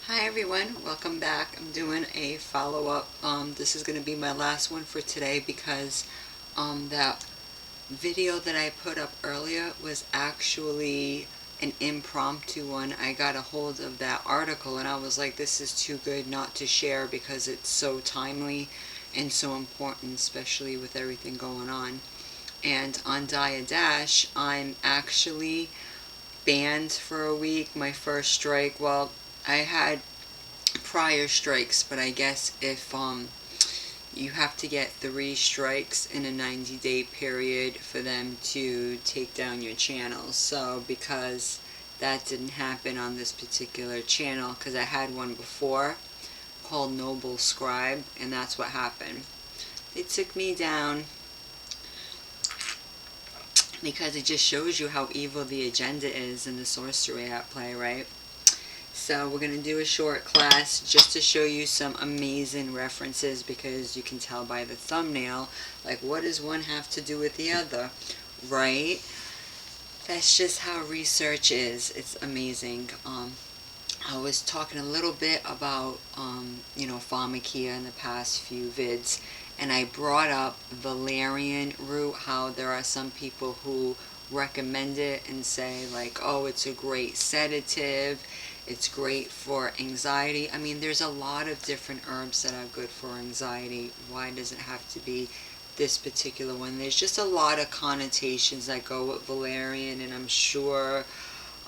Hi everyone, welcome back. I'm doing a follow-up. This is going to be my last one for today because that video that I put up earlier was actually an impromptu one. I got a hold of that article and I was like, this is too good not to share because it's so timely and so important, especially with everything going on. And on Dia Dash, I'm actually banned for a week. My first strike, well, I had prior strikes, but I guess if you have to get 3 strikes in a 90-day period for them to take down your channel. So because that didn't happen on this particular channel, because I had one before called Noble Scribe, and that's what happened. They took me down because it just shows you how evil the agenda is and the sorcery at play, right? So we're going to do a short class just to show you some amazing references, because you can tell by the thumbnail, like, what does one have to do with the other, right? That's just how research is. It's amazing. I was talking a little bit about, pharmakia in the past few vids, and I brought up valerian root, how there are some people who recommend it and say, like, oh, it's a great sedative, it's great for anxiety. I mean, there's a lot of different herbs that are good for anxiety. Why does it have to be this particular one? There's just a lot of connotations that go with valerian, and I'm sure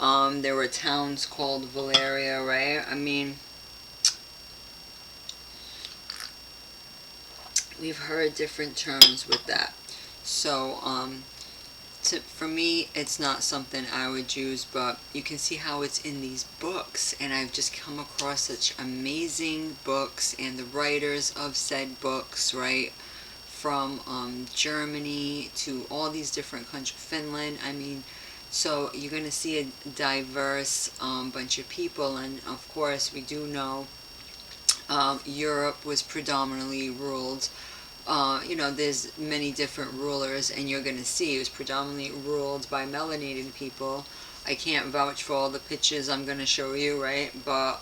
there were towns called Valeria, right? I mean, we've heard different terms with that. So, for me, it's not something I would use, but you can see how it's in these books, and I've just come across such amazing books, and the writers of said books, right? From Germany to all these different countries, Finland, I mean, so you're going to see a diverse bunch of people, and of course we do know Europe was predominantly ruled, there's many different rulers, and you're going to see it was predominantly ruled by melanated people. I can't vouch for all the pictures I'm going to show you, right? But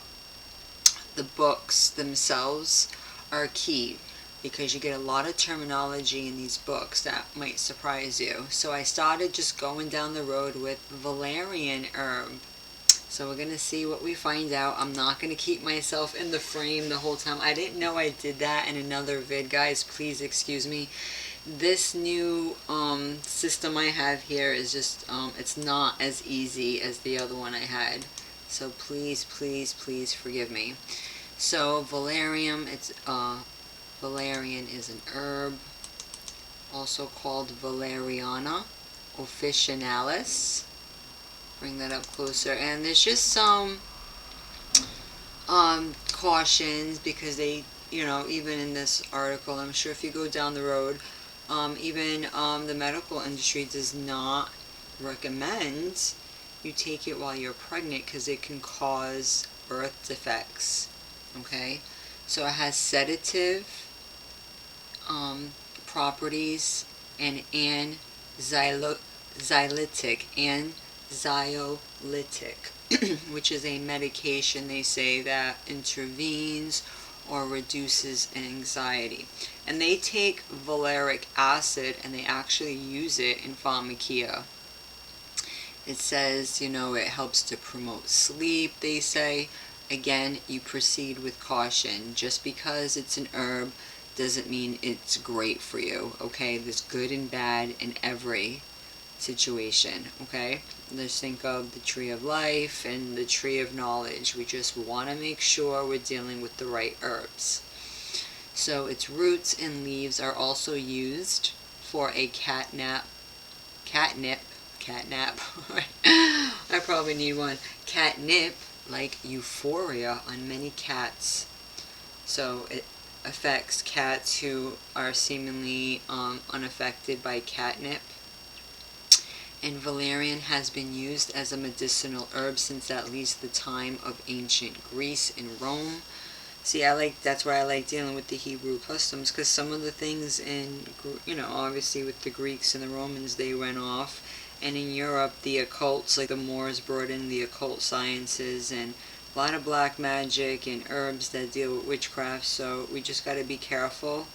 the books themselves are key, because you get a lot of terminology in these books that might surprise you. So I started just going down the road with valerian herb. So we're going to see what we find out. I'm not going to keep myself in the frame the whole time. I didn't know I did that in another vid, guys. Please excuse me. This new system I have here is just, it's not as easy as the other one I had. So please, please, please forgive me. So valerian is an herb, also called valeriana officinalis. Bring that up closer, and there's just some cautions, because they, even in this article, I'm sure if you go down the road, even the medical industry does not recommend you take it while you're pregnant, because it can cause birth defects. Okay, so it has sedative properties and anxiolytic, which is a medication, they say, that intervenes or reduces anxiety. And they take valeric acid and they actually use it in pharmakia. It says, it helps to promote sleep, they say. Again, you proceed with caution. Just because it's an herb doesn't mean it's great for you, okay? There's good and bad in every situation, okay? Let's think of the tree of life and the tree of knowledge. We just want to make sure we're dealing with the right herbs. So its roots and leaves are also used for a catnip. I probably need one. Catnip, like euphoria on many cats. So it affects cats who are seemingly unaffected by catnip. And valerian has been used as a medicinal herb since at least the time of ancient Greece and Rome. See, that's why I like dealing with the Hebrew customs, because some of the things in, obviously with the Greeks and the Romans, they went off. And in Europe, the occults, like the Moors brought in the occult sciences, and a lot of black magic and herbs that deal with witchcraft, so we just got to be careful.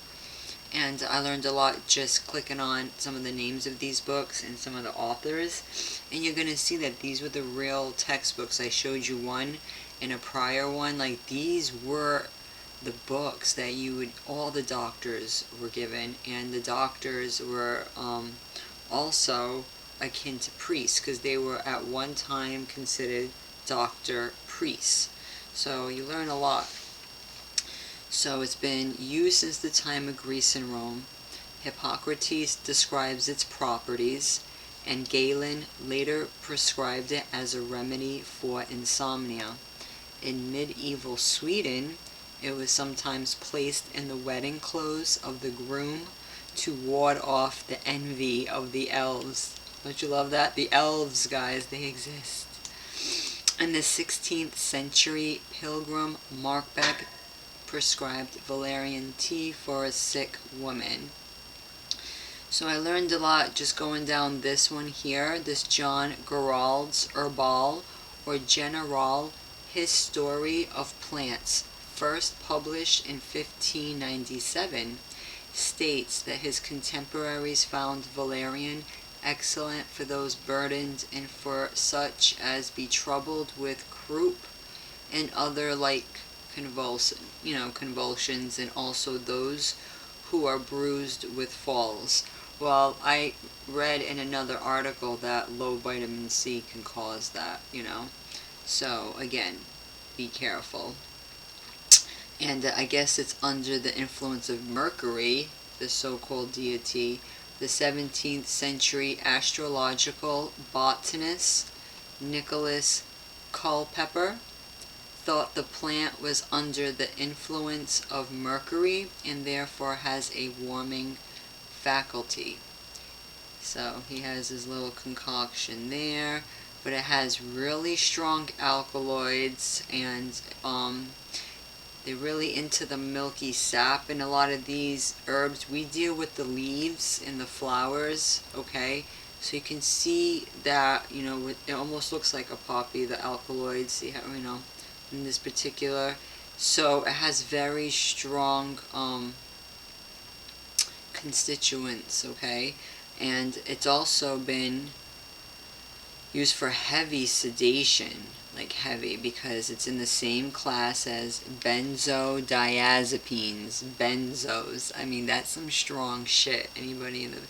And I learned a lot just clicking on some of the names of these books and some of the authors. And you're going to see that these were the real textbooks. I showed you one in a prior one. Like, these were the books that all the doctors were given. And the doctors were also akin to priests, because they were at one time considered doctor priests. So you learn a lot. So it's been used since the time of Greece and Rome. Hippocrates describes its properties, and Galen later prescribed it as a remedy for insomnia. In medieval Sweden, it was sometimes placed in the wedding clothes of the groom to ward off the envy of the elves. Don't you love that? The elves, guys, they exist. In the 16th century, Pilgrim Markbeck prescribed Valerian tea for a sick woman. So I learned a lot just going down this one here, this John Gerard's Herbal, or General History of Plants, first published in 1597, states that his contemporaries found valerian excellent for those burdened and for such as be troubled with croup and other like convulsions, and also those who are bruised with falls. Well, I read in another article that low vitamin C can cause that, So, again, be careful. And I guess it's under the influence of Mercury, the so-called deity. The 17th century astrological botanist Nicholas Culpeper thought the plant was under the influence of Mercury and therefore has a warming faculty. So he has his little concoction there, but it has really strong alkaloids, and they're really into the milky sap. And a lot of these herbs, we deal with the leaves and the flowers, okay? So you can see that, it almost looks like a poppy, the alkaloids, see how, in this particular. So it has very strong constituents, okay? And it's also been used for heavy sedation, like heavy, because it's in the same class as benzodiazepines, benzos. I mean, that's some strong shit. Anybody in the,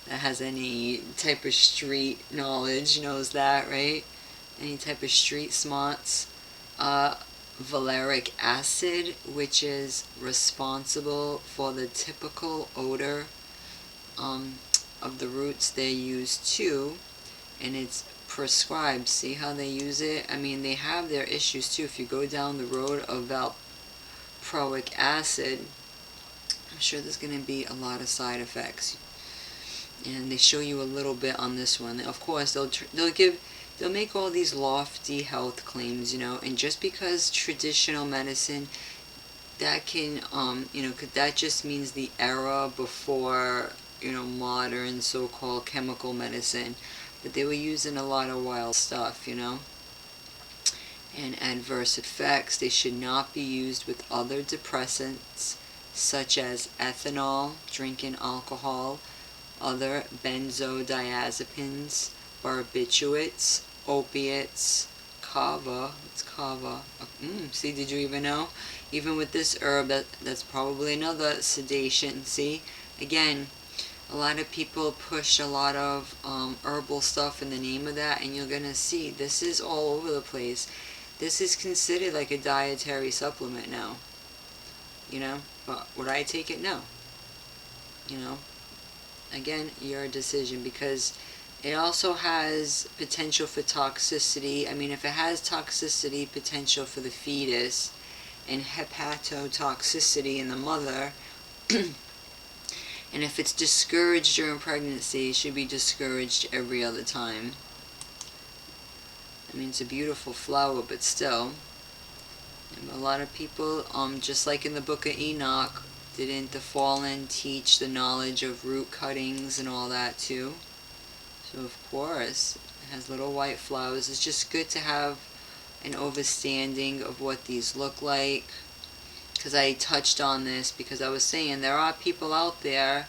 that has any type of street knowledge knows that, right? Any type of street smarts. Valeric acid, which is responsible for the typical odor of the roots they use too, and it's prescribed. See how they use it? I mean, they have their issues too. If you go down the road of valproic acid, I'm sure there's going to be a lot of side effects. And they show you a little bit on this one. Of course, they'll make all these lofty health claims, and just because traditional medicine, that can, that just means the era before, modern so-called chemical medicine. But they were using a lot of wild stuff, and adverse effects. They should not be used with other depressants, such as ethanol, drinking alcohol, other benzodiazepines, barbiturates, opiates, kava. What's kava? See, did you even know? Even with this herb, that's probably another sedation. See, again, a lot of people push a lot of herbal stuff in the name of that, and you're gonna see this is all over the place. This is considered like a dietary supplement now. But would I take it? No. Again, your decision, because it also has potential for toxicity. I mean, if it has toxicity potential for the fetus and hepatotoxicity in the mother, and if it's discouraged during pregnancy, it should be discouraged every other time. I mean, it's a beautiful flower, but still. And a lot of people, just like in the book of Enoch, didn't the fallen teach the knowledge of root cuttings and all that too? So of course, it has little white flowers. It's just good to have an understanding of what these look like, because I touched on this, because I was saying there are people out there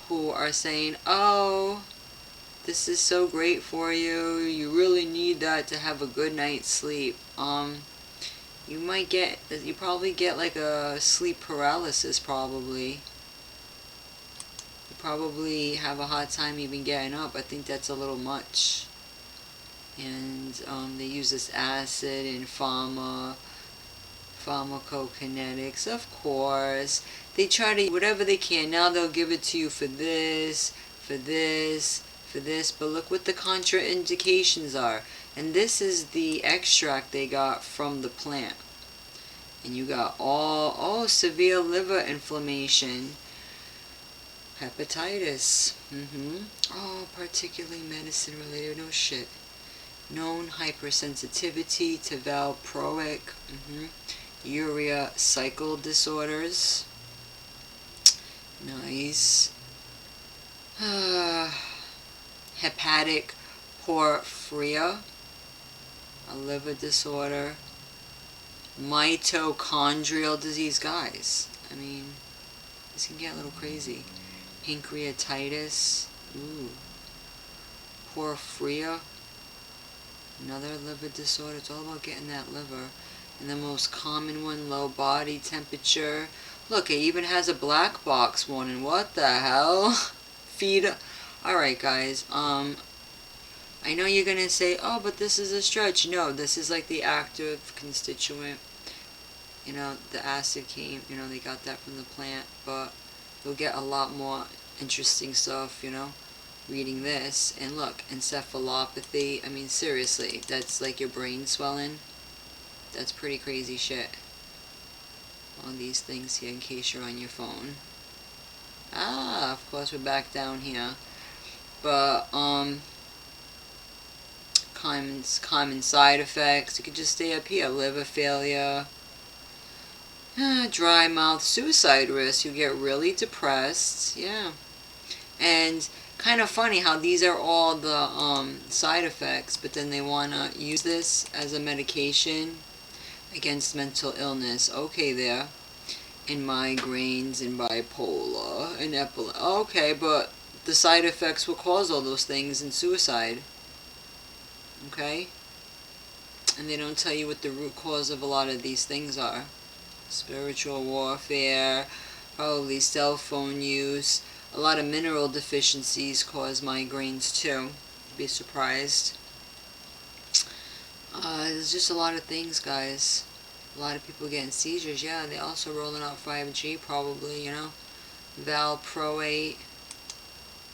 who are saying, oh, this is so great for you, you really need that to have a good night's sleep. You probably get like a sleep paralysis probably. You probably have a hard time even getting up. I think that's a little much. And they use this acid in pharmacokinetics, of course. They try to, whatever they can. Now they'll give it to you for this, for this, for this. But look what the contraindications are. And this is the extract they got from the plant. And you got severe liver inflammation, hepatitis, particularly medicine related, no shit. Known hypersensitivity to valproic, urea cycle disorders. Nice. Hepatic porphyria, a liver disorder. Mitochondrial disease, guys. I mean, this can get a little crazy. Pancreatitis. Ooh. Porphyria. Another liver disorder. It's all about getting that liver. And the most common one, low body temperature. Look, it even has a black box warning. What the hell? Feed. Alright, guys. I know you're going to say, oh, but this is a stretch. No, this is like the active constituent. You know, the acid came, they got that from the plant. But you'll get a lot more interesting stuff, reading this. And look, encephalopathy. I mean, seriously, that's like your brain swelling. That's pretty crazy shit. All these things here in case you're on your phone. Of course, we're back down here. But, common side effects. You could just stay up here. Liver failure, dry mouth, suicide risk. You get really depressed. Yeah. And kind of funny how these are all the side effects, but then they want to use this as a medication against mental illness. Okay, there. And migraines and bipolar and epilepsy. Okay, but the side effects will cause all those things and suicide. Okay? And they don't tell you what the root cause of a lot of these things are. Spiritual warfare, probably cell phone use. A lot of mineral deficiencies cause migraines too. You'd be surprised. There's just a lot of things, guys. A lot of people getting seizures. Yeah, they also rolling out 5G probably, valproate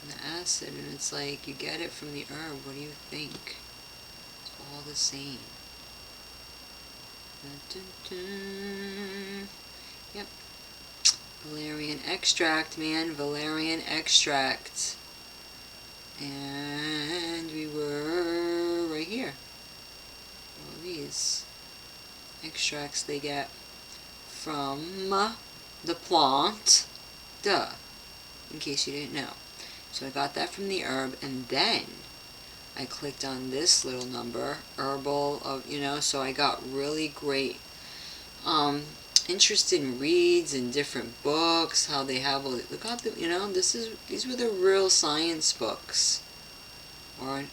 and the acid. And it's like, you get it from the herb. What do you think? All the same. Yep. Valerian extract, man. Valerian extract. And we were right here. All these extracts they get from the plant. Duh. In case you didn't know. So I got that from the herb, and then I clicked on this little number, Herbal, so I got really great, interested in reads and different books, how they have all, look at the, these were the real science books. Or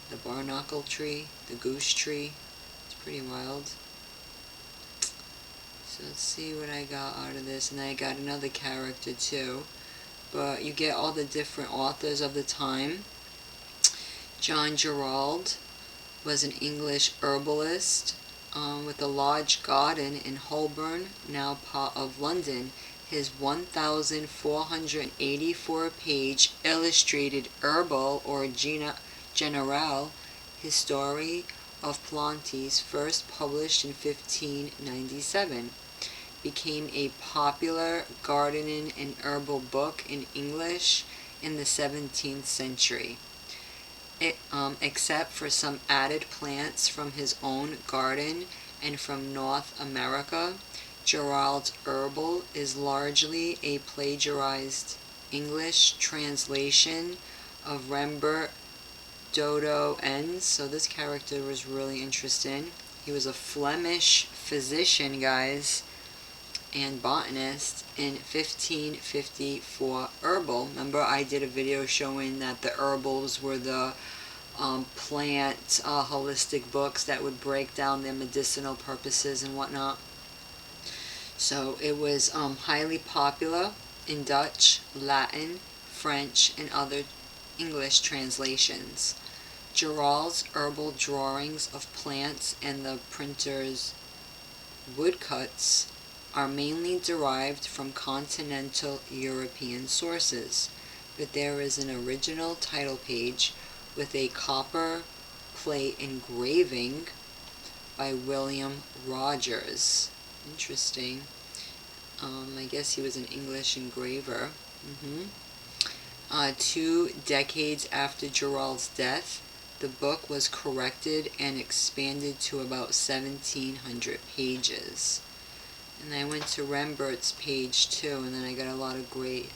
the barnacle tree, the goose tree, it's pretty wild. So let's see what I got out of this, and then I got another character too, but you get all the different authors of the time. Gerard was an English herbalist with a large garden in Holborn, now part of London. His 1,484-page illustrated Herbal or General History of Plantes, first published in 1597, became a popular gardening and herbal book in English in the 17th century. Except for some added plants from his own garden and from North America, Gerard's Herbal is largely a plagiarized English translation of Rembert Dodoens. So this character was really interesting. He was a Flemish physician, guys, and botanist in 1554. Herbal. Remember I did a video showing that the herbals were the plant holistic books that would break down their medicinal purposes and whatnot. So it was highly popular in Dutch, Latin, French, and other English translations. Gerard's herbal drawings of plants and the printer's woodcuts are mainly derived from continental European sources, but there is an original title page with a copper plate engraving by William Rogers. Interesting. I guess he was an English engraver. 2 decades after Gerard's death, the book was corrected and expanded to about 1,700 pages. And I went to Rembert's page too, and then I got a lot of great,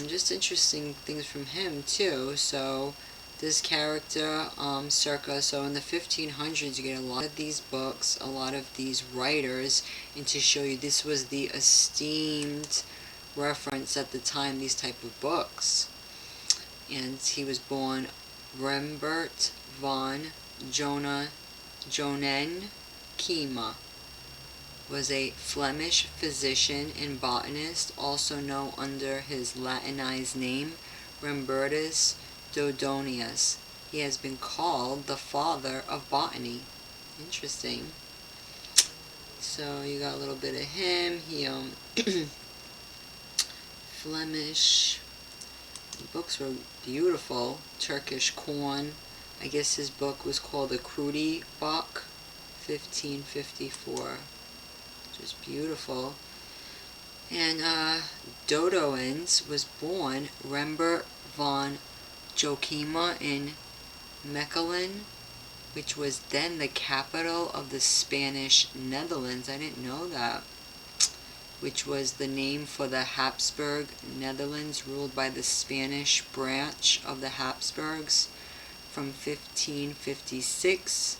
just interesting things from him too. So this character, circa, so in the 1500s, you get a lot of these books, a lot of these writers, and to show you this was the esteemed reference at the time, these type of books. And he was born Rembert von Jonen Kema, was a Flemish physician and botanist, also known under his Latinized name, Rembertus Dodoens. He has been called the father of botany. Interesting. So you got a little bit of him. He Flemish. The books were beautiful. Turkish corn. I guess his book was called the Krudi Bock, 1554. Just beautiful. And Dodoens was born Rembert von Joachima in Mechelen, which was then the capital of the Spanish Netherlands. I didn't know that. Which was the name for the Habsburg Netherlands, ruled by the Spanish branch of the Habsburgs from 1556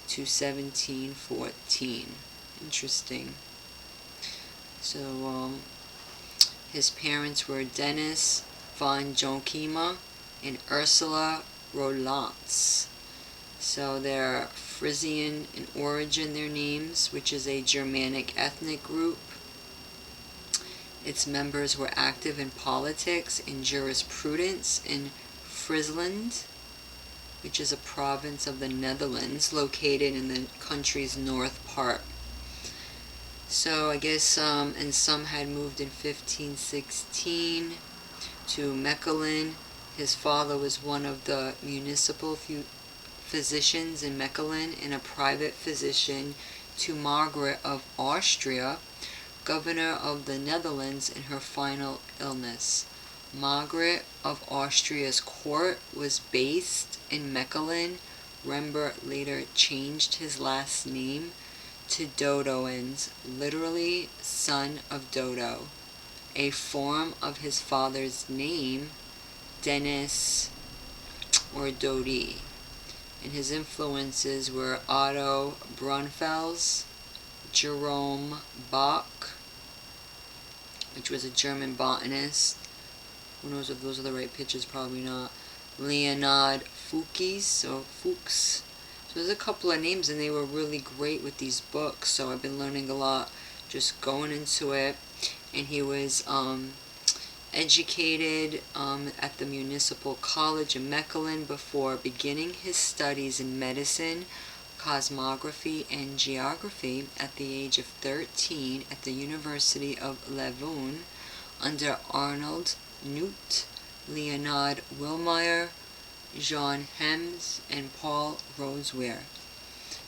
to 1714. Interesting. So, his parents were Dennis von Joachima and Ursula Rolantz. So they're Frisian in origin, their names, which is a Germanic ethnic group. Its members were active in politics and jurisprudence in Friesland, which is a province of the Netherlands located in the country's north part. So I guess, and some had moved in 1516 to Mechelen. His father was one of the municipal physicians in Mechelen and a private physician to Margaret of Austria, governor of the Netherlands, in her final illness. Margaret of Austria's court was based in Mechelen. Rembert later changed his last name to Dodoens, literally son of Dodo, a form of his father's name, Dennis or Dodi. And his influences were Otto Brunfels, Jerome Bock, which was a German botanist. Who knows if those are the right pictures? Probably not. Leonhart Fuchs, so Fuchs. So there's a couple of names, and they were really great with these books. So I've been learning a lot just going into it. And he was educated at the Municipal College in Mechelen before beginning his studies in medicine, cosmography, and geography at the age of 13 at the University of Leuven under Arnold Newt, Leonard Wilmeyer, Jean Hems, and Paul Roseware.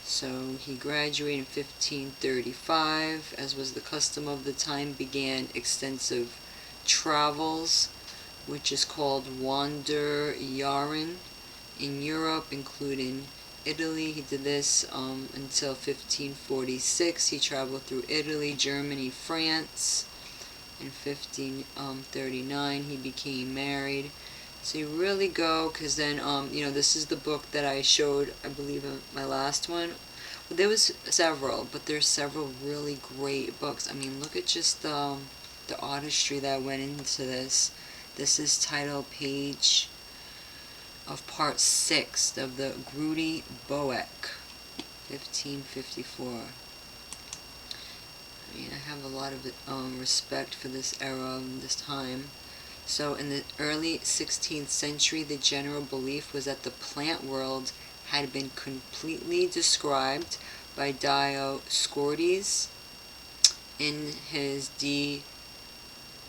So he graduated in 1535, as was the custom of the time, began extensive travels, which is called Wanderjahren, in Europe, including Italy. He did this until 1546. He traveled through Italy, Germany, France. In 1539, he became married. So you really go, because then, this is the book that I showed, I believe, in my last one, There was several, but there's several really great books. I mean, look at just the artistry that went into this. This is title page of part 6 of the Grudy Boek, 1554. I mean, I have a lot of respect for this era and this time. So in the early 16th century, the general belief was that the plant world had been completely described by Dioscorides in his De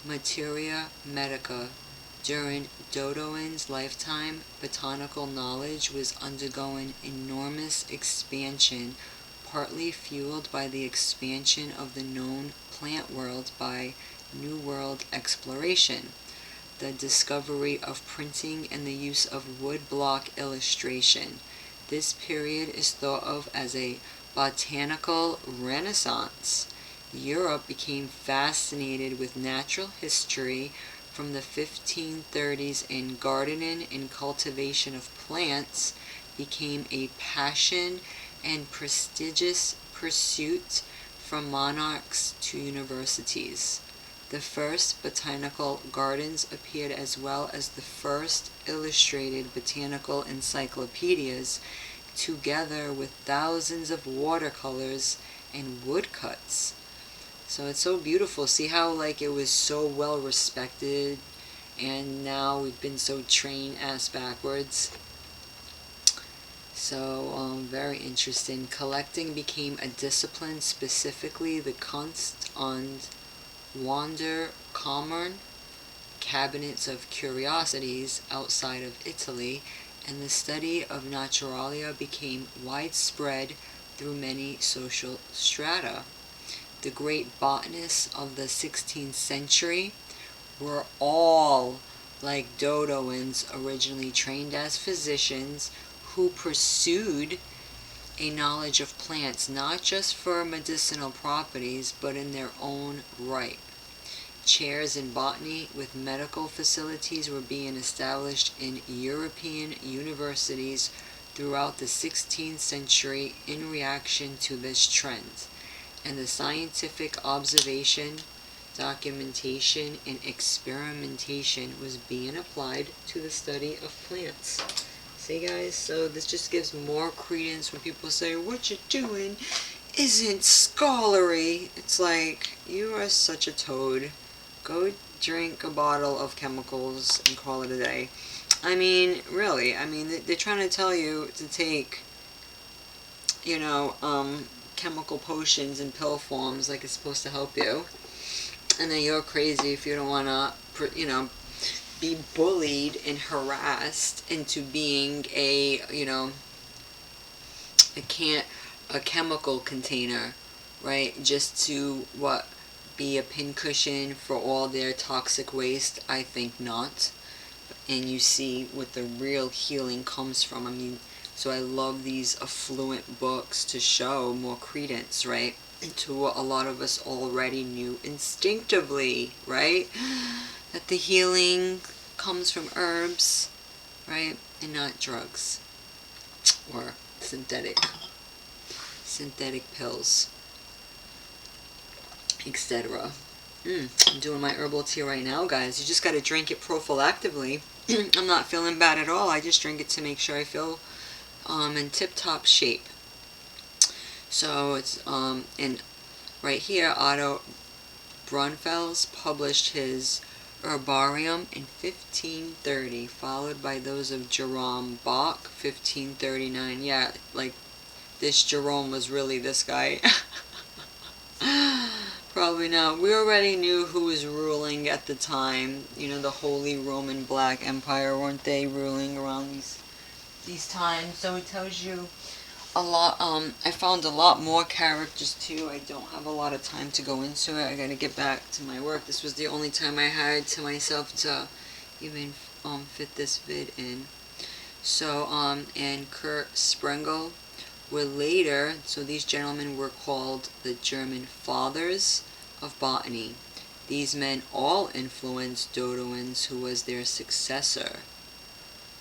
Materia Medica. During Dodoens' lifetime, botanical knowledge was undergoing enormous expansion, partly fueled by the expansion of the known plant world by New World exploration, the discovery of printing, and the use of woodblock illustration. This period is thought of as a botanical renaissance. Europe became fascinated with natural history from the 1530s, and gardening and cultivation of plants became a passion and prestigious pursuit from monarchs to universities. The first botanical gardens appeared, as well as the first illustrated botanical encyclopedias, together with thousands of watercolors and woodcuts. So it's so beautiful. See how like it was so well respected, and now we've been so trained ass backwards. So very interesting. Collecting became a discipline, specifically the Kunst und Wunderkammern, cabinets of curiosities outside of Italy, and the study of naturalia became widespread through many social strata. The great botanists of the 16th century were all, like Dodoens, originally trained as physicians who pursued a knowledge of plants, not just for medicinal properties, but in their own right. Chairs in botany with medical facilities were being established in European universities throughout the 16th century in reaction to this trend, and the scientific observation, documentation, and experimentation was being applied to the study of plants. See guys, so this just gives more credence when people say, what you're doing isn't scholarly. It's like, you are such a toad. Go drink a bottle of chemicals and call it a day. I mean, really, I mean, they're trying to tell you to take, you know, chemical potions in pill forms like it's supposed to help you. And then you're crazy if you don't want to, you know, be bullied and harassed into being a, you know, a chemical container, right? Just to, what, be a pincushion for all their toxic waste? I think not. And you see what the real healing comes from. I mean, so I love these affluent books to show more credence, right? To what a lot of us already knew instinctively, right? That the healing comes from herbs, right? And not drugs or synthetic pills, etc. I'm doing my herbal tea right now, guys. You just got to drink it prophylactically. I'm not feeling bad at all. I just drink it to make sure I feel in tip-top shape. So it's and right here, Otto Brunfels published his Herbarium in 1530, followed by those of Jerome Bock, 1539. Yeah, like this Jerome was really this guy. Probably not. We already knew who was ruling at the time. You know, the Holy Roman Black Empire, weren't they ruling around these times? So it tells you a lot. I found a lot more characters too. I don't have a lot of time to go into it. I gotta get back to my work. This was the only time I had to myself to even fit this vid in. So and Kurt Sprengel were later, so these gentlemen were called the German Fathers of Botany. These men all influenced Dodoens, who was their successor.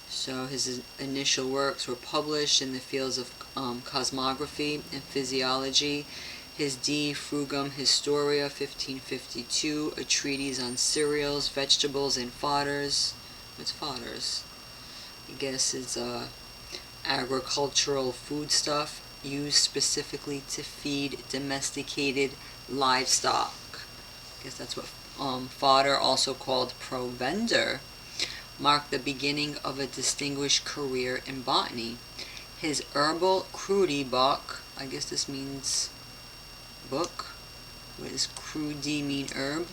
So his initial works were published in the fields of Cosmography and Physiology, his De Frugum Historia, 1552, a treatise on cereals, vegetables, and fodders. What's fodders? I guess it's agricultural food stuff used specifically to feed domesticated livestock. I guess that's what fodder, also called provender, marked the beginning of a distinguished career in botany. His Herbal Bock, I guess this means book. What does crudi mean? Herb.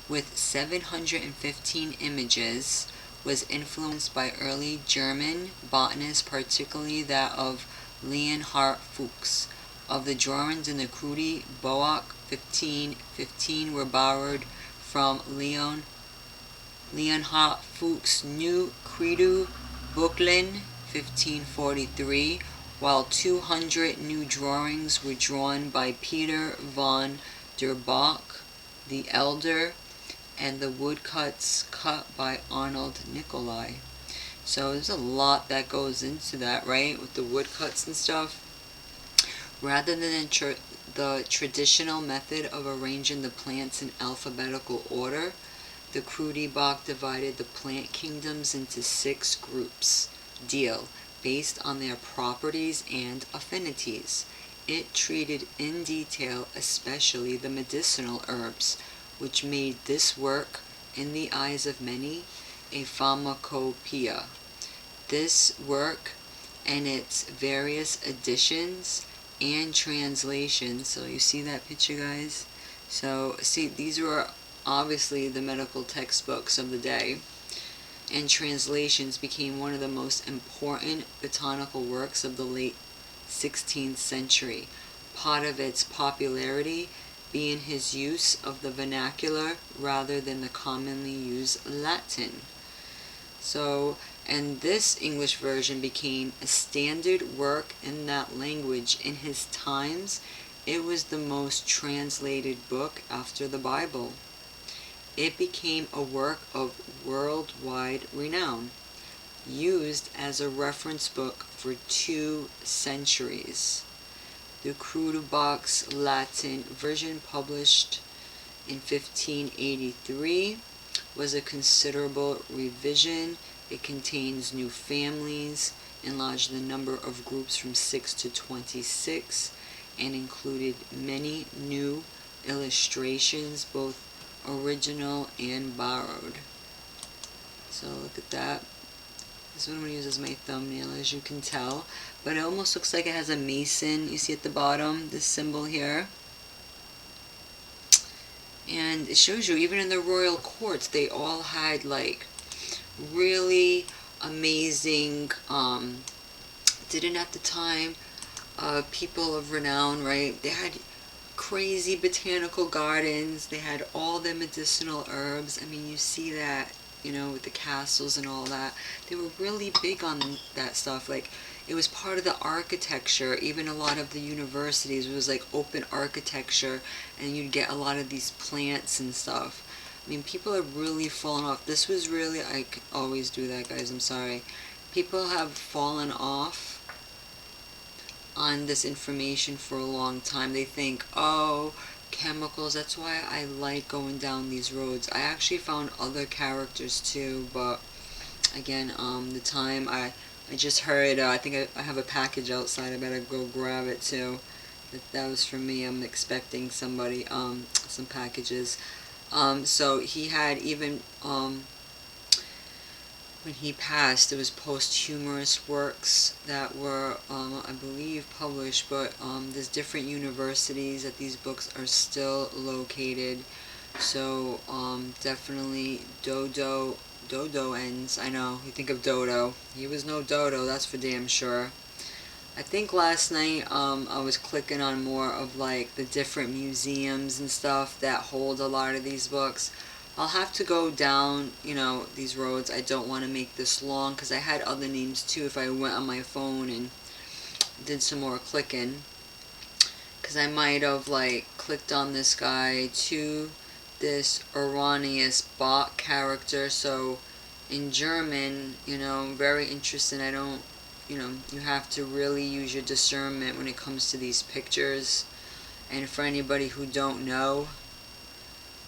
With 715 images, was influenced by early German botanists, particularly that of Leonhart Fuchs. Of the drawings in the Crudi Bock 1515 were borrowed from Leonhart Fuchs' New Credo Buchlein 1543, while 200 new drawings were drawn by Peter von der Bock the Elder, and the woodcuts cut by Arnold Nicolai. So there's a lot that goes into that, right, with the woodcuts and stuff. Rather than the traditional method of arranging the plants in alphabetical order, the Crudi Bock divided the plant kingdoms into 6 groups, based on their properties and affinities. It treated in detail especially the medicinal herbs, which made this work, in the eyes of many, a pharmacopoeia. This work and its various editions and translations, so you see that picture, guys? So see, these were obviously the medical textbooks of the day, and translations became one of the most important botanical works of the late 16th century. Part of its popularity being his use of the vernacular rather than the commonly used Latin. So, and this English version became a standard work in that language. In his times, it was the most translated book after the Bible. It became a work of worldwide renown, used as a reference book for 2 centuries. The Crudi Bock's Latin version, published in 1583, was a considerable revision. It contains new families, enlarged the number of groups from 6 to 26, and included many new illustrations, both original and borrowed. So look at that. This is what I'm going to use as my thumbnail, as you can tell. But it almost looks like it has a mason. You see at the bottom, this symbol here. And it shows you, even in the royal courts, they all had like really amazing, didn't at the time, people of renown, right? They had crazy botanical gardens. They had all the medicinal herbs. I mean, you see that, you know, with the castles and all that. They were really big on that stuff. Like, it was part of the architecture. Even a lot of the universities, it was like open architecture, and you'd get a lot of these plants and stuff. I mean, people have really fallen off. This was really, I always do that, guys, I'm sorry. People have fallen off on this information for a long time. They think, oh, chemicals. That's why I like going down these roads. I actually found other characters too, but again, the time I just heard, I think I have a package outside. I better go grab it too. That was for me. I'm expecting somebody, some packages. So he had even, when he passed, there was posthumous works that were, I believe, published, but there's different universities that these books are still located. So definitely Dodoens. I know, you think of Dodo. He was no Dodo, that's for damn sure. I think last night I was clicking on more of like the different museums and stuff that hold a lot of these books. I'll have to go down, you know, these roads. I don't want to make this long because I had other names too if I went on my phone and did some more clicking. Because I might have like clicked on this guy to this Hieronymus Bock character. So in German, you know, very interesting. I don't you have to really use your discernment when it comes to these pictures. And for anybody who don't know,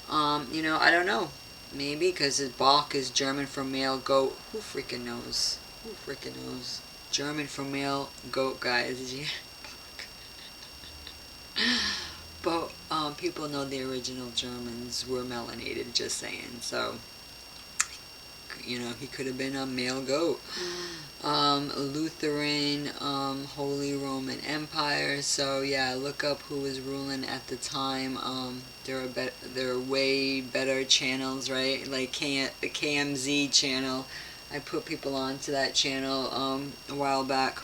I don't know. Maybe because Bock is German for male goat. Who freaking knows? Who freaking knows? German for male goat, guys. Yeah. But people know the original Germans were melanated, just saying. So, he could have been a male goat. Lutheran, Holy Roman Empire. So yeah, look up who was ruling at the time. There are way better channels, right? Like the KMZ channel. I put people onto that channel a while back.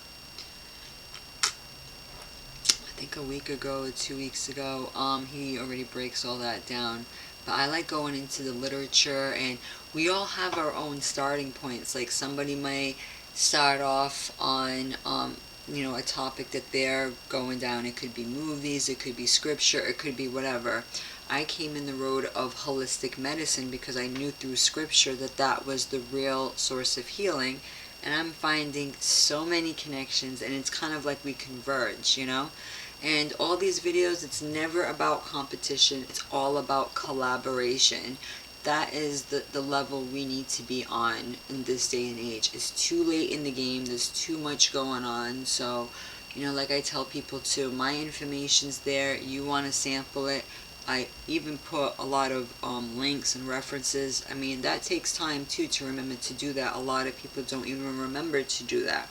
I think a week ago or 2 weeks ago. He already breaks all that down. But I like going into the literature, and we all have our own starting points. Like somebody might start off on a topic that they're going down. It could be movies, it could be scripture, it could be whatever. I came in the road of holistic medicine because I knew through scripture that was the real source of healing, and I'm finding so many connections, and it's kind of like we converge, And all these videos, it's never about competition, it's all about collaboration. That is the level we need to be on in this day and age. It's too late in the game, there's too much going on. So, like I tell people too, my information's there, you want to sample it. I even put a lot of links and references. I mean, that takes time too to remember to do that. A lot of people don't even remember to do that.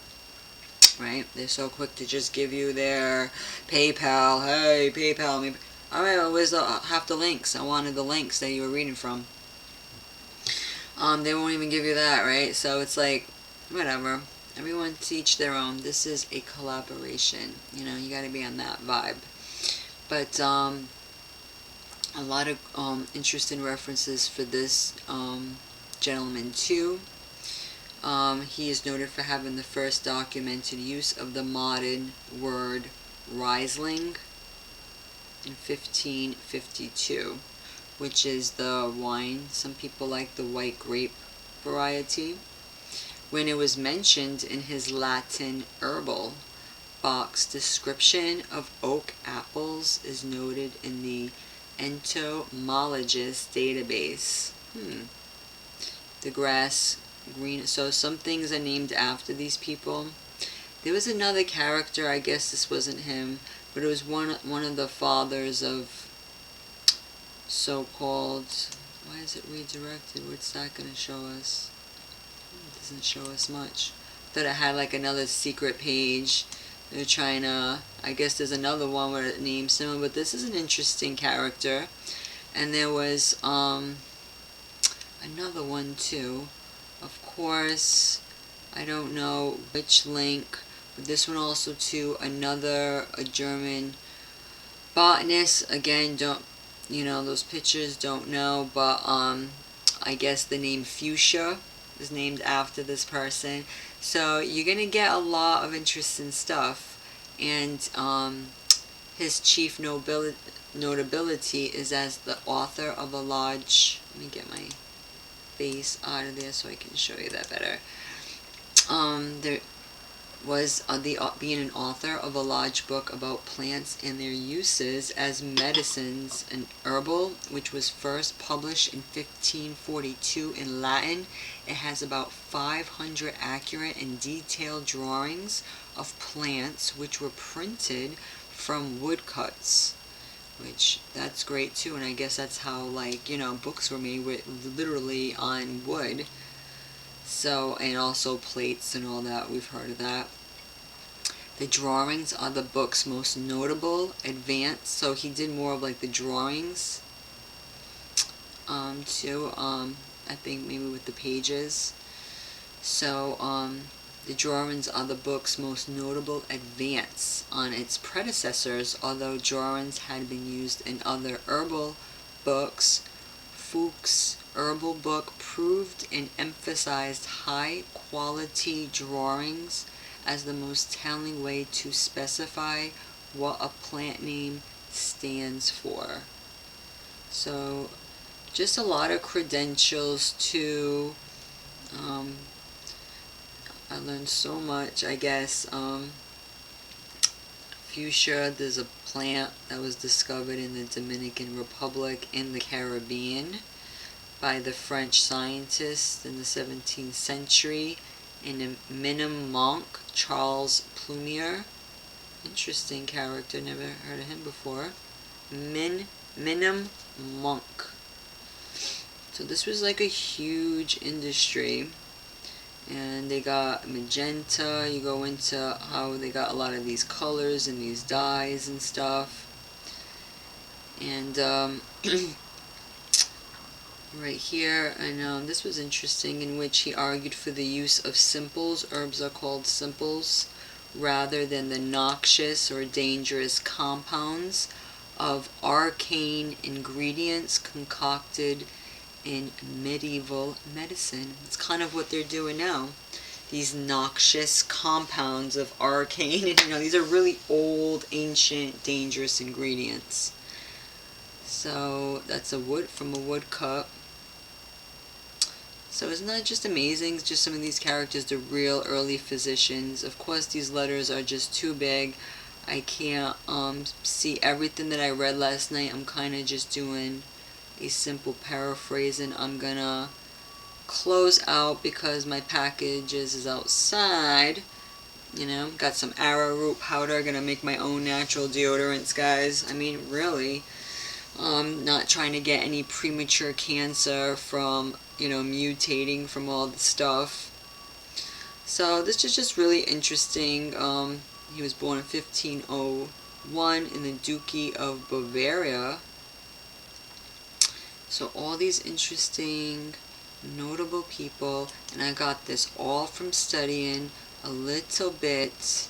Right? They're so quick to just give you their PayPal. Hey, PayPal me. Alright, well, where's half the links? I wanted the links that you were reading from. They won't even give you that, right? So it's like, whatever. Everyone to each their own. This is a collaboration. You gotta be on that vibe. But, a lot of interesting references for this gentleman too. He is noted for having the first documented use of the modern word Riesling in 1552, which is the wine. Some people like the white grape variety. When it was mentioned in his Latin Herbal, Bock's description of oak apples is noted in the entomologist database. The grass green. So some things are named after these people. There was another character, I guess this wasn't him, but it was one of the fathers of so-called, why is it redirected? What's that going to show us? It doesn't show us much. Thought it had like another secret page. They're trying to, I guess there's another one where it names someone, but this is an interesting character. And there was another one too. Of course, I don't know which link, but this one also too, a German botanist. Again, those pictures, don't know, but I guess the name Fuchsia is named after this person. So you're gonna get a lot of interesting stuff, and his chief notability is as the author of a large. Let me get my face out of there so I can show you that better. There was being an author of a large book about plants and their uses as medicines and herbal, which was first published in 1542 in Latin. It has about 500 accurate and detailed drawings of plants which were printed from woodcuts, which that's great too. And I guess that's how, like, books were made with literally on wood. So, and also plates and all that, we've heard of that. The drawings are the book's most notable advance. So he did more of like the drawings too, I think maybe with the pages. So the drawings are the book's most notable advance on its predecessors. Although drawings had been used in other herbal books, Fuchs' herbal book proved and emphasized high-quality drawings as the most telling way to specify what a plant name stands for. So, just a lot of credentials to I learned so much, I guess. Fuchsia, there's a plant that was discovered in the Dominican Republic in the Caribbean by the French scientists in the 17th century, and a Minim monk, Charles Plumier. Interesting character, never heard of him before. Minim monk. So this was like a huge industry. And they got magenta. You go into how they got a lot of these colors and these dyes and stuff. And right here, and this was interesting, in which he argued for the use of simples. Herbs are called simples, rather than the noxious or dangerous compounds of arcane ingredients concocted in medieval medicine. It's kind of what they're doing now. These noxious compounds of arcane, and these are really old, ancient, dangerous ingredients. So that's a wood from a wood cup. So isn't that just amazing? Just some of these characters, the real early physicians. Of course, these letters are just too big. I can't see everything that I read last night. I'm kind of just doing a simple paraphrasing. I'm gonna close out because my package is outside. Got some arrowroot powder. Gonna make my own natural deodorants, guys. I mean, really. Not trying to get any premature cancer from, mutating from all the stuff. So this is just really interesting. He was born in 1501 in the Duchy of Bavaria. So all these interesting, notable people, and I got this all from studying a little bit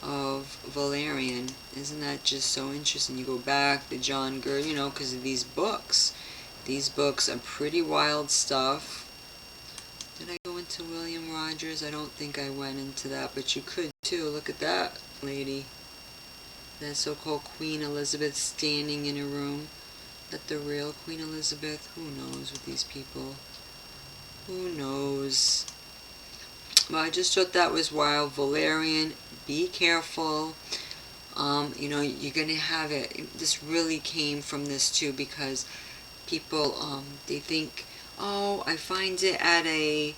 of Valerian. Isn't that just so interesting? You go back to John Gerard, because of these books. These books are pretty wild stuff. Did I go into William Rogers? I don't think I went into that, but you could too. Look at that lady. That so-called Queen Elizabeth standing in a room. That the real Queen Elizabeth? Who knows with these people? Who knows? Well, I just thought that was wild. Valerian, be careful. You're going to have it. This really came from this too, because people, they think, oh, I find it at a,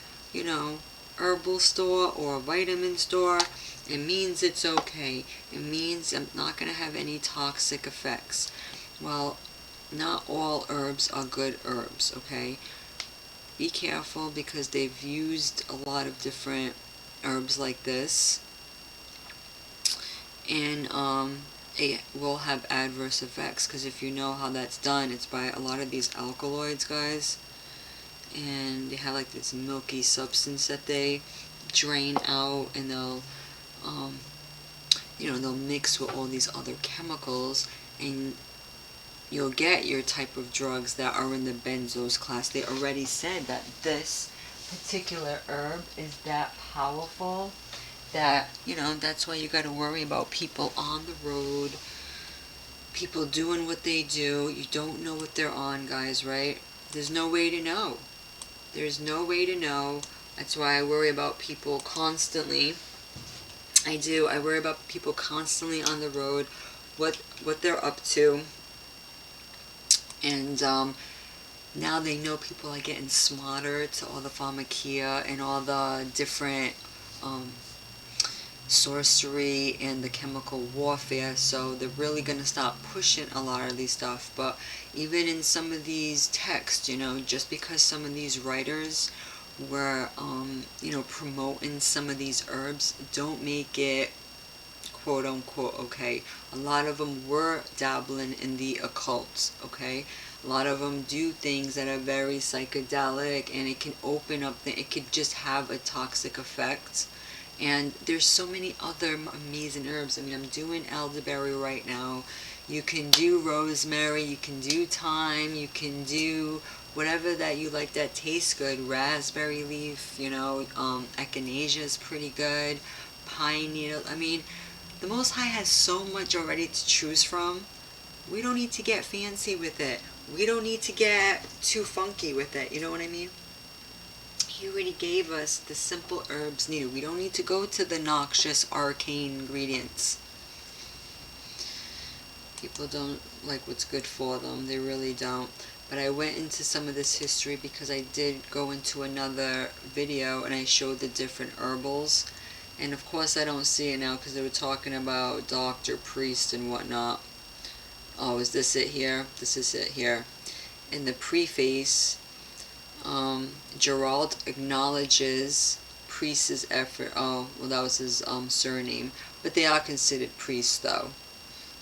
herbal store or a vitamin store. It means it's okay. It means I'm not going to have any toxic effects. Well, not all herbs are good herbs, okay? Be careful, because they've used a lot of different herbs like this, and it will have adverse effects, because if you know how that's done, it's by a lot of these alkaloids, guys, and they have like this milky substance that they drain out, and they'll they'll mix with all these other chemicals, and you'll get your type of drugs that are in the benzos class. They already said that this particular herb is that powerful that, that's why you got to worry about people on the road, people doing what they do. You don't know what they're on, guys, right? There's no way to know. There's no way to know. That's why I worry about people constantly. I do. I worry about people constantly on the road, what they're up to. And now they know people are getting smarter to all the pharmakia and all the different sorcery and the chemical warfare, so they're really going to stop pushing a lot of these stuff. But even in some of these texts, just because some of these writers were promoting some of these herbs, don't make it quote unquote okay. A lot of them were dabbling in the occult, okay? A lot of them do things that are very psychedelic, and it can open up, it could just have a toxic effect. And there's so many other amazing herbs. I mean, I'm doing elderberry right now. You can do rosemary, you can do thyme, you can do whatever that you like that tastes good. Raspberry leaf, echinacea is pretty good. Pine needle. I mean, the Most High has so much already to choose from. We don't need to get fancy with it. We don't need to get too funky with it. You know what I mean? he already gave us the simple herbs needed. We don't need to go to the noxious, arcane ingredients. People don't like what's good for them. They really don't. But I went into some of this history because I did go into another video and I showed the different herbals. And of course I don't see it now because they were talking about doctor, priest, and whatnot. Oh, is this it here? This is it here. In the preface, Gerard acknowledges priest's effort. Oh, well, that was his surname. But they are considered priests, though.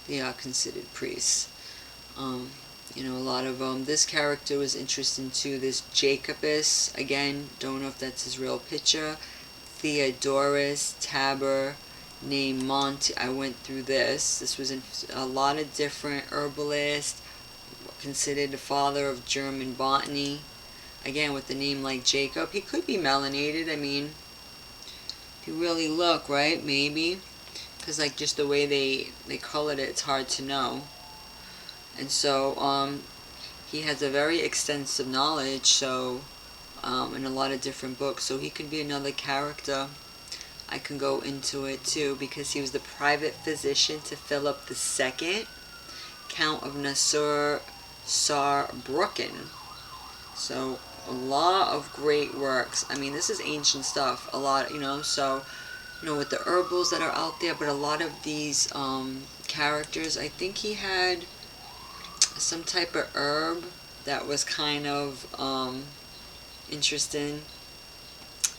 They are considered priests. You know, a lot of this character was interesting too. This Jacobus, again, don't know if that's his real picture. Theodorus, Tabernaemontanus. I went through this. This was a lot of different herbalists, considered the father of German botany. Again, with the name like Jacob, he could be melanated. I mean, if you really look, right? Maybe. Because like just the way they colored it, it's hard to know. And so he has a very extensive knowledge, so in a lot of different books, so he could be another character. I can go into it too, because he was the private physician to Philip II, Count of Nassau-Saarbrücken. So a lot of great works. I mean, this is ancient stuff, a lot, you know, so you know, with the herbals that are out there, but a lot of these characters, I think he had some type of herb that was kind of interesting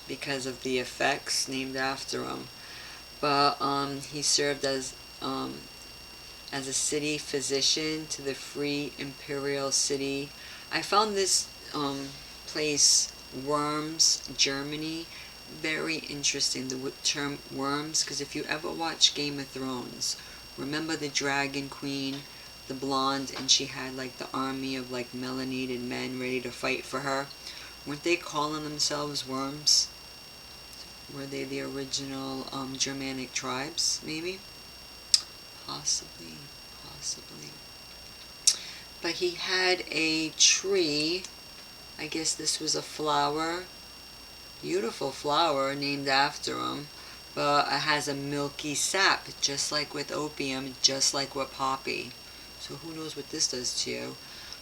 because of the effects named after him. But he served as a city physician to the Free Imperial City. I found this place, Worms, Germany, very interesting, the term Worms, because if you ever watch Game of Thrones, remember the Dragon Queen, the blonde, and she had like the army of like melanated men ready to fight for her. Weren't they calling themselves worms? Were they the original Germanic tribes, maybe? Possibly. But he had a tree, I guess this was a flower, beautiful flower named after him, but it has a milky sap, just like with opium, just like with poppy. So who knows what this does to you.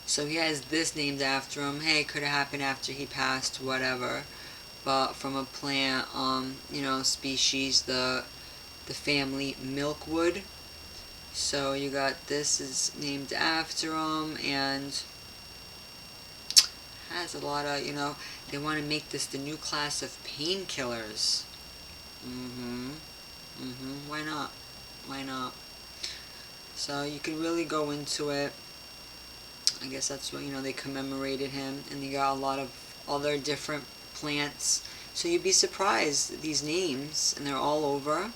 So he has this named after him. Hey, it could have happened after he passed, whatever. But from a plant, you know, species, the family milkwood. So you got this is named after him, and has a lot of, you know, they want to make this the new class of painkillers. Why not? Why not? So you could really go into it. I guess that's what, you know, they commemorated him, and they got a lot of other different plants. So you'd be surprised, these names, and they're all over,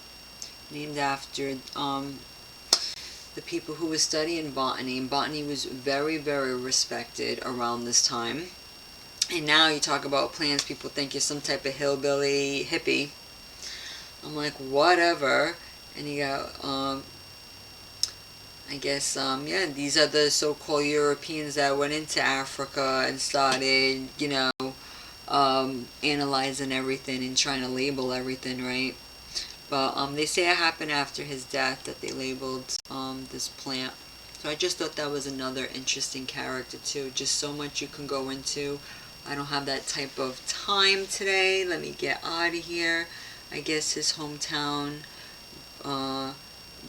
named after the people who were studying botany. And botany was very, very respected around this time. And now you talk about plants, people think you're some type of hillbilly hippie. I'm like, whatever. And you got I guess, yeah, these are the so-called Europeans that went into Africa and started, you know, analyzing everything and trying to label everything, right? But they say it happened after his death that they labeled this plant. So I just thought that was another interesting character too. Just so much you can go into. I don't have that type of time today. Let me get out of here. I guess his hometown,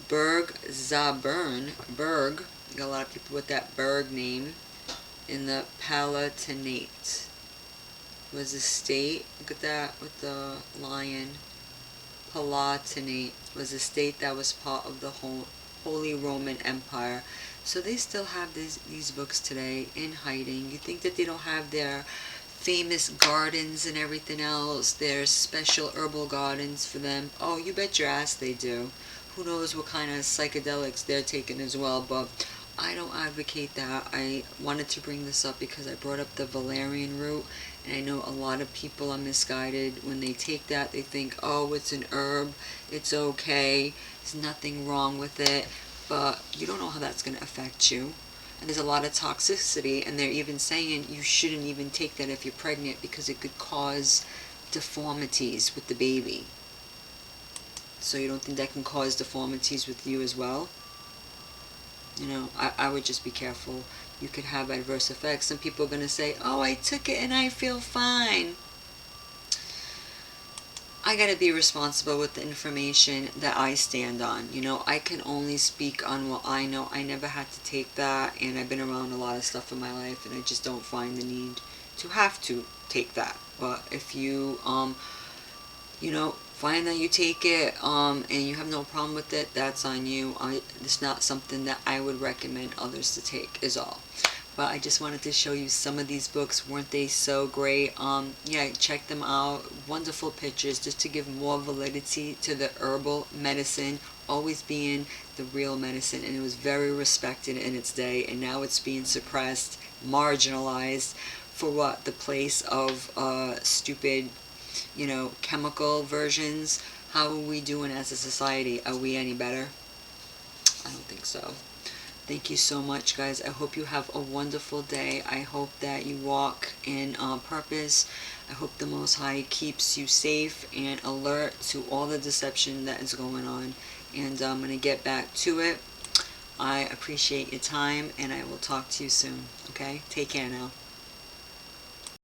Berg Zabern, Berg, you got a lot of people with that Berg name, in the Palatinate was a state. Look at that with the lion. Palatinate was a state that was part of the Holy Roman Empire. So they still have these books today in hiding. You think that they don't have their famous gardens and everything else, their special herbal gardens for them? Oh, you bet your ass they do. Who knows what kind of psychedelics they're taking as well, but I don't advocate that. I wanted to bring this up because I brought up the Valerian root, and I know a lot of people are misguided. When they take that, they think, oh, it's an herb, it's okay, there's nothing wrong with it, but you don't know how that's going to affect you. and there's a lot of toxicity, and they're even saying you shouldn't even take that if you're pregnant because it could cause deformities with the baby. So you don't think that can cause deformities with you as well? You know, I would just be careful. You could have adverse effects. Some people are going to say, oh, I took it and I feel fine. I got to be responsible with the information that I stand on. You know, I can only speak on what I know. I never had to take that, and I've been around a lot of stuff in my life, and I just don't find the need to have to take that. But if you, you know, find that you take it, and you have no problem with it, that's on you. It's not something that I would recommend others to take, is all. But I just wanted to show you some of these books. Weren't they so great? Yeah, check them out. Wonderful pictures, just to give more validity to the herbal medicine always being the real medicine. And it was very respected in its day, and now it's being suppressed, marginalized for what? The place of stupid, you know, chemical versions. How are we doing as a society? Are we any better? I don't think so. Thank you so much, guys. I hope you have a wonderful day. I hope that you walk in purpose. I hope the Most High keeps you safe and alert to all the deception that is going on. And I'm going to get back to it. I appreciate your time, and I will talk to you soon. Okay? Take care now.